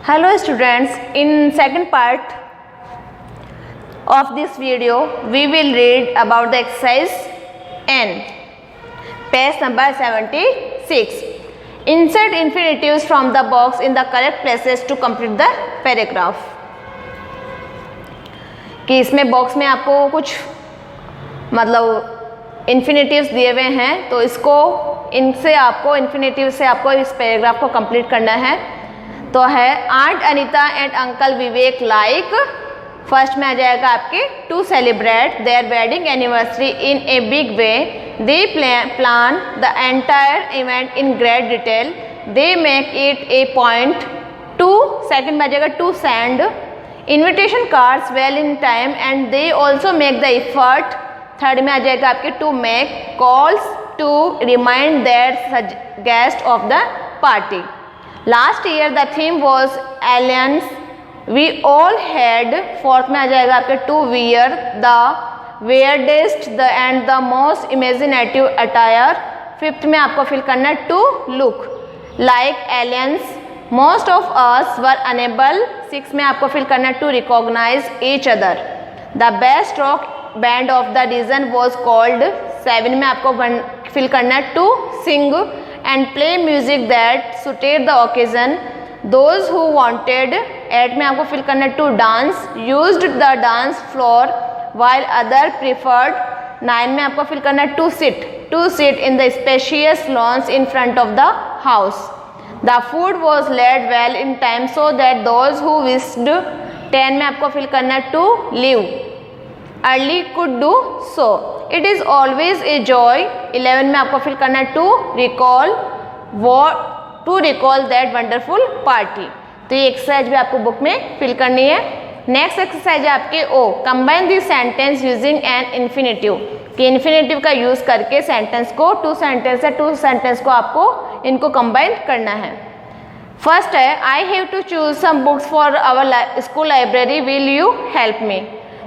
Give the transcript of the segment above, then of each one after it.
Hello students, in second part of this video we will read about the exercise N, page number 76. Insert infinitives from the box in the correct places to complete the paragraph. कि इसमें box में आपको कुछ मतलब infinitives दिए हुए हैं, तो इसको इनसे आपको इन्फिनेटिव से आपको इस पैराग्राफ को कंप्लीट करना है. तो है aunt Anita and uncle Vivek like, first में आ जाएगा आपके to celebrate their wedding anniversary in a big way, they plan the entire event in great detail, they make it a point to, second में आ जाएगा to send invitation cards well in time and they also make the effort, third में आ जाएगा आपके to make calls to remind their guest of the party. Last year the theme was aliens we all had, fourth में आ जाएगा आपके to wear the weirdest the and the most imaginative attire, fifth में आपको fill करना है to look like aliens most of us were unable, six में आपको फिल करना है to recognise each other, the best rock band of the region was called, seven में आपको फिल करना है to sing and play music that suited the occasion, those who wanted, eight में आपको फिल करना है to dance used the dance floor while other preferred, nine में आपको फिल करना है to sit in the spacious lawns in front of the house, the food was laid well in time so that those who wished, ten में आपको fill करना है to leave early could do so, it is always a joy, 11 में आपको fill करना है to recall that wonderful party. तो ये एक्सरसाइज भी आपको बुक में फिल करनी है. नेक्स्ट एक्सरसाइज है आपके O, combine this sentence using an infinitive, कि इन्फिनेटिव का यूज़ करके सेंटेंस को टू सेंटेंस को आपको इनको कंबाइन करना है. फर्स्ट है I have to choose some books for our school library, will you help me.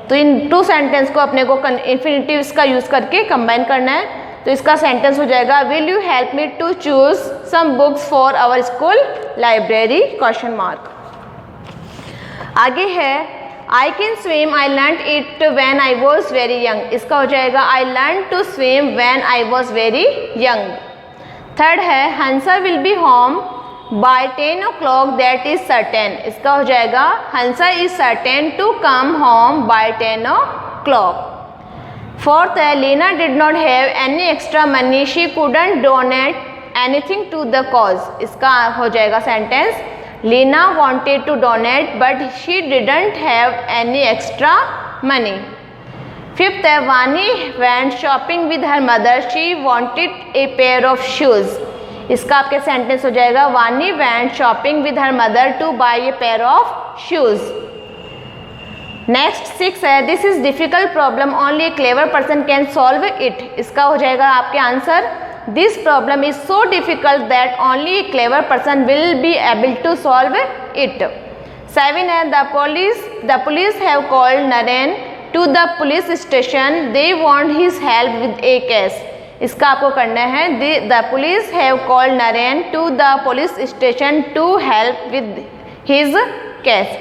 तो इन टू सेंटेंस को अपने को इन्फिनेटिव्स का यूज़ करके कंबाइन करना है. तो इसका सेंटेंस हो जाएगा will you help me to choose some books for our school library question mark. आगे है I can swim I learn it when I was very young, इसका हो जाएगा I learn to swim when I was very young. Third है Hansa will be home by 10 o'clock that is certain, इसका हो जाएगा Hansa is certain to come home by 10 o'clock. Fourth है Leena did not have any extra money she couldn't donate anything to the cause, इसका हो जाएगा sentence Leena wanted to donate but she didn't have any extra money. Fifth है Vani went shopping with her mother she wanted a pair of shoes, इसका आपके sentence हो जाएगा Vani went shopping with her mother to buy a pair of shoes. Next six है this is difficult problem only a clever person can solve it, इसका हो जाएगा आपके answer this problem is so difficult that only a clever person will be able to solve it. Seven है the police have called Naren to the police station they want his help with a case, इसका आपको करना है the police have called Naren to the police station to help with his case.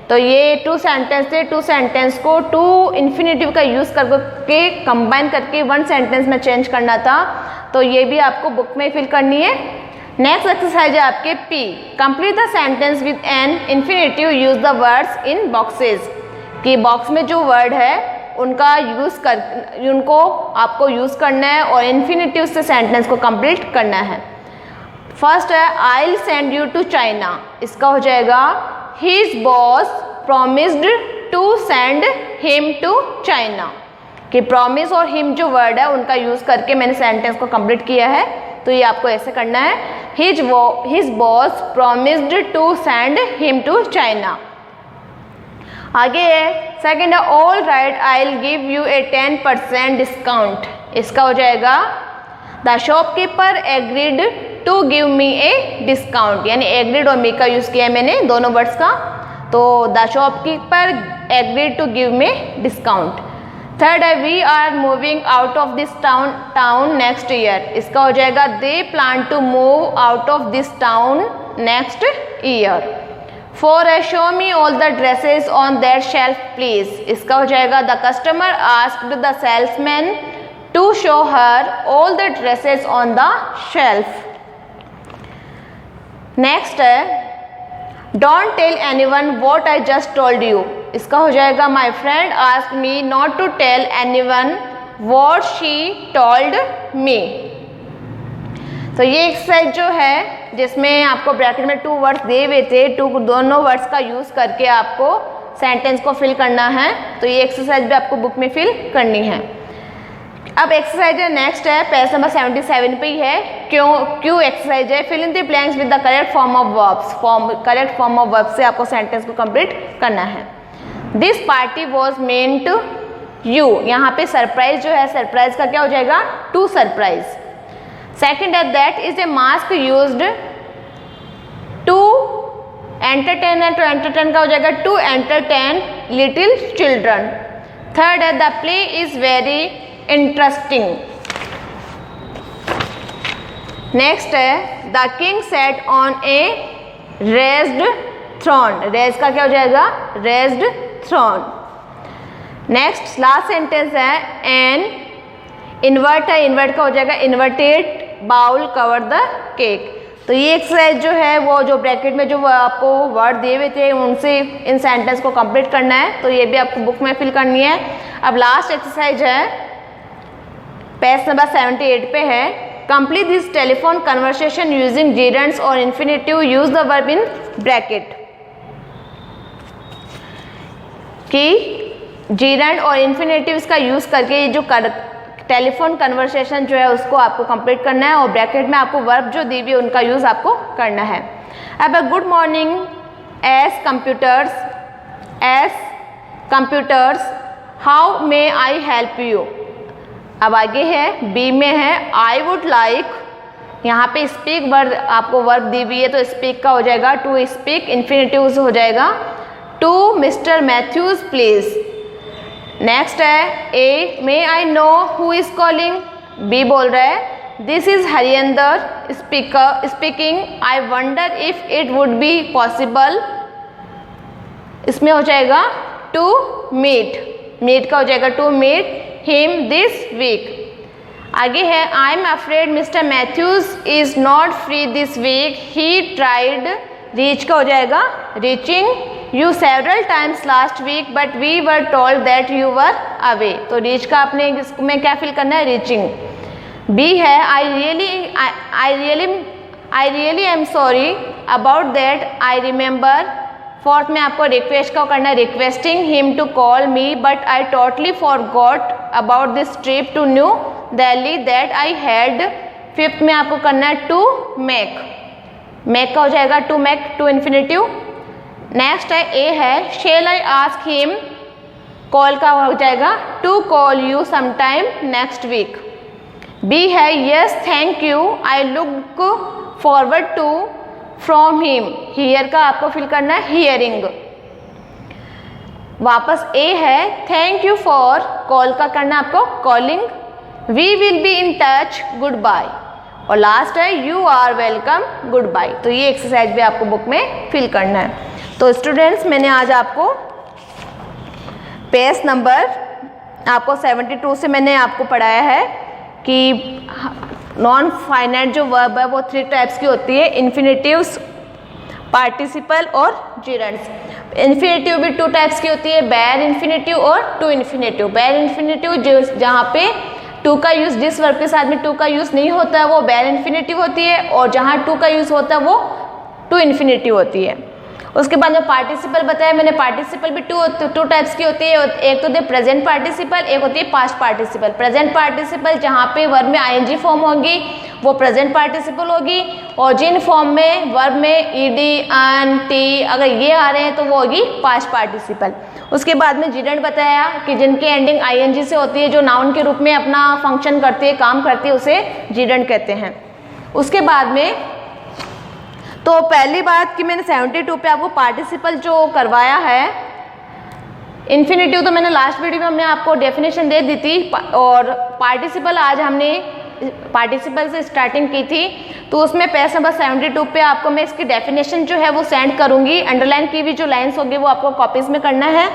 तो ये two sentence थे, two sentence को to infinitive का use करके कंबाइन करके वन सेंटेंस में चेंज करना था. तो ये भी आपको बुक में फिल करनी है. नेक्स्ट एक्सरसाइज है आपके P, complete the sentence with an infinitive use the words in boxes, कि बॉक्स में जो वर्ड है उनका उनको आपको यूज़ करना है और इन्फिनेटिव से सेंटेंस को कंप्लीट करना है. फर्स्ट है I will send you to China, इसका हो जाएगा his boss promised to send him to China, कि प्रॉमिस और हिम जो वर्ड है उनका यूज़ करके मैंने सेंटेंस को कंप्लीट किया है. तो ये आपको ऐसे करना है his boss promised to send him to China. आगे है सेकेंड है all right I will give you a 10% discount, इसका हो जाएगा the shopkeeper agreed to give me a discount, यानी एग्रीड और मी का यूज़ किया है मैंने दोनों वर्ड्स का. तो the shopkeeper agreed to give me discount. Third है we are moving out of this town next year, इसका हो जाएगा they plan to move out of this town next year. 4 show me all the dresses on that shelf please. इसका हो जाएगा the customer asked the salesman to show her all the dresses on the shelf. Next है don't tell anyone what I just told you. इसका हो जाएगा my friend asked me not to tell anyone what she told me. तो ये exercise जो है जिसमें आपको ब्रैकेट में 2 वर्ड्स दिए हुए थे, दोनों वर्ड्स का यूज करके आपको सेंटेंस को फिल करना है। तो ये एक्सरसाइज भी आपको बुक में फिल करनी है। अब एक्सरसाइज है नेक्स्ट है पेज नंबर 77 पे ही है, क्यों एक्सरसाइज है। Fill in the blanks with the correct form of verbs. Correct form of verb से आपको सेंटेंस को कंप्लीट करना है। This party was meant you. यहाँ पे सरप्राइज जो है, सरप्राइज का क्या हो जाएगा टू सरप्राइज। सेकेंड है that is a mask used to entertain है, टू एंटरटेन का हो जाएगा to entertain little children. Third है the play is very interesting. Next है the king set on a raised throne. Raise का क्या हो जाएगा raised throne. Next last sentence है एन इन्वर्ट है, इन्वर्ट का हो जाएगा inverted bowl cover the cake. तो ये एक्सरसाइज जो है वो जो ब्रैकेट में जो आपको वर्ड दिए हुए थे उनसे इन सेंटेंस को कंप्लीट करना है। तो ये भी आपको बुक में फिल करनी है। अब लास्ट एक्सरसाइज है पेज नंबर 78 पे है complete this telephone conversation using gerunds और infinitive use the verb in bracket. कि जीरेंड और इन्फिनेटिव्स का यूज करके जो टेलीफोन कन्वर्सेशन जो है उसको आपको कंप्लीट करना है और ब्रैकेट में आपको वर्ब जो दी हुई है उनका यूज आपको करना है। अब good morning Edge computers how may I help you. अब आगे है बी में है आई वुड लाइक, यहाँ पे स्पीक वर्ड आपको वर्ब दी हुई है तो स्पीक का हो जाएगा टू स्पीक, इन्फिनेटिव हो जाएगा to mister Matthews please. Next है a may I know who is calling. B बोल रहा है this is Harinder speaking I wonder if it would be possible. इसमें हो जाएगा टू मीट का हो जाएगा to meet him this week. आगे है I am afraid mister Matthews is not free this week he tried. Reach का हो जाएगा reaching you several times last week but we were told that you were away. तो reach का आपने इसमें क्या फिल करना है रीचिंग। बी है I really am sorry about that I remember. Fourth में आपको रिक्वेस्ट का करना है requesting him to call me but I totally forgot about this trip to New Delhi that I had. Fifth में आपको करना है टू मेक का हो जाएगा to make to infinitive. Next है ए है shall I ask him, call का हो जाएगा to call you sometime next week. B है yes thank you I look forward to from him. Hear का आपको फिल करना है हियरिंग। वापस ए है थैंक यू फॉर, कॉल का करना है आपको calling. We will be in touch good bye. और लास्ट है you are welcome good bye. तो ये एक्सरसाइज भी आपको बुक में फिल करना है। तो स्टूडेंट्स मैंने आज आपको पेज नंबर आपको 72 से मैंने आपको पढ़ाया है कि नॉन फाइनाइट जो वर्ब है वो 3 टाइप्स की होती है, इन्फिनेटिव्स, पार्टिसिपल और जिरेंड्स। इन्फिनेटिव भी 2 टाइप्स की होती है, बेयर इन्फिनेटिव और टू इन्फिनेटिव। बेयर इन्फिनेटिव जो जहाँ पे टू का यूज जिस वर्ब के साथ में टू का यूज नहीं होता है वो बेयर इन्फिनेटिव होती है और जहाँ टू का यूज होता है वो टू इन्फिनेटिव होती है। उसके बाद जो पार्टिसिपल बताया मैंने, पार्टिसिपल भी टू टाइप्स की होती है। एक तो होती है प्रेजेंट पार्टिसिपल, एक होती है पास्ट पार्टिसिपल। प्रेजेंट पार्टिसिपल जहाँ पे वर्ब में आईएनजी फॉर्म होगी वो प्रेजेंट पार्टिसिपल होगी और जिन फॉर्म में वर्ब में ईडी एन टी अगर ये आ रहे हैं तो वो होगी पास्ट पार्टिसिपल। उसके बाद में जिरेंड बताया कि जिनकी एंडिंग आईएनजी से होती है, जो नाउन के रूप में अपना फंक्शन करती है, काम करती है, उसे जिरेंड कहते हैं। उसके बाद में तो पहली बात कि मैंने 72 पे आपको पार्टिसिपल जो करवाया है, इन्फिनेटिव तो मैंने लास्ट वीडियो में हमने आपको डेफिनेशन दे दी थी और पार्टिसिपल आज हमने पार्टिसिपल से स्टार्टिंग की थी, तो उसमें पेज नंबर 72 पे आपको मैं इसकी डेफिनेशन जो है वो सेंड करूँगी। अंडरलाइन की भी जो लाइन्स होगी वो आपको कॉपीज़ में करना है।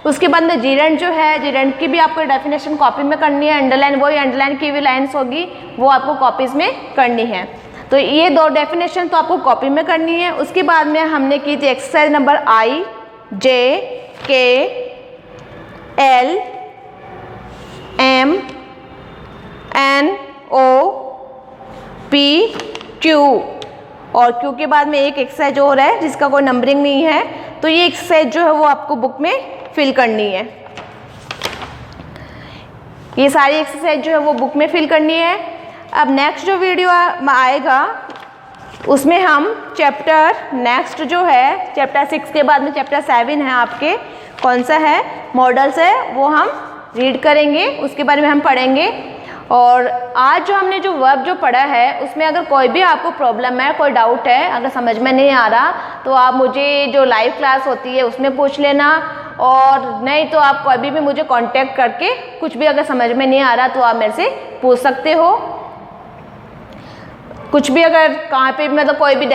उसके बाद में जीरेंट जो है, जीरेंट की भी आपको डेफिनेशन कॉपी में करनी है। अंडरलाइन वही अंडरलाइन की भी लाइन्स होगी वो आपको कॉपीज़ में करनी है। तो ये 2 डेफिनेशन तो आपको कॉपी में करनी है। उसके बाद में हमने की थी exercise number I, J, K, L, M, N, O, P, Q, और Q के बाद में एक एक्सरसाइज और है जिसका कोई नंबरिंग नहीं है, तो ये एक्सरसाइज जो है वो आपको बुक में फिल करनी है। ये सारी एक्सरसाइज जो है वो बुक में फिल करनी है। अब नेक्स्ट जो वीडियो आएगा उसमें हम चैप्टर नेक्स्ट जो है चैप्टर 6 के बाद में चैप्टर 7 है आपके, कौन सा है, मॉडल्स है, वो हम रीड करेंगे, उसके बारे में हम पढ़ेंगे। और आज जो हमने जो वर्ब जो पढ़ा है उसमें अगर कोई भी आपको प्रॉब्लम है, कोई डाउट है, अगर समझ में नहीं आ रहा तो आप मुझे जो लाइव क्लास होती है उसमें पूछ लेना, और नहीं तो आप कभी भी मुझे कांटेक्ट करके कुछ भी अगर समझ में नहीं आ रहा तो आप मेरे से पूछ सकते हो। कुछ भी अगर कहाँ पे मतलब कोई भी